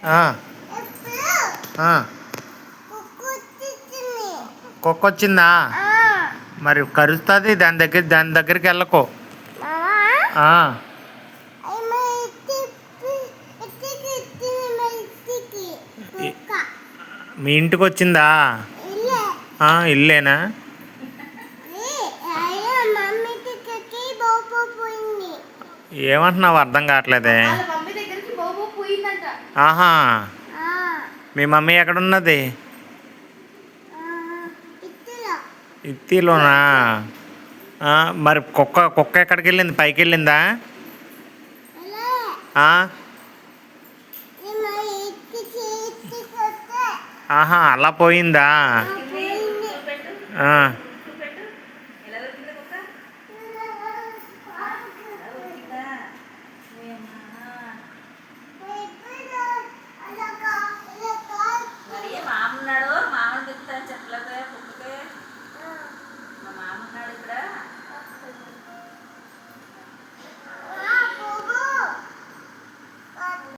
ఆ, ఆ. కుక్క వచ్చిందా? మరి కరుస్తుంది, దాని దగ్గరికి వెళ్ళకు. ఆ, మీ ఇంటికి వచ్చిందా? ఇల్లేనా? ఏమంటున్నావు అర్థం కావట్లేదే. ఆహా, మీ మమ్మీ ఎక్కడున్నది? ఇత్తిలోనా? మరి కుక్క కుక్క ఎక్కడికి వెళ్ళింది? పైకి వెళ్ళిందా? ఆహా, అలా పోయిందా?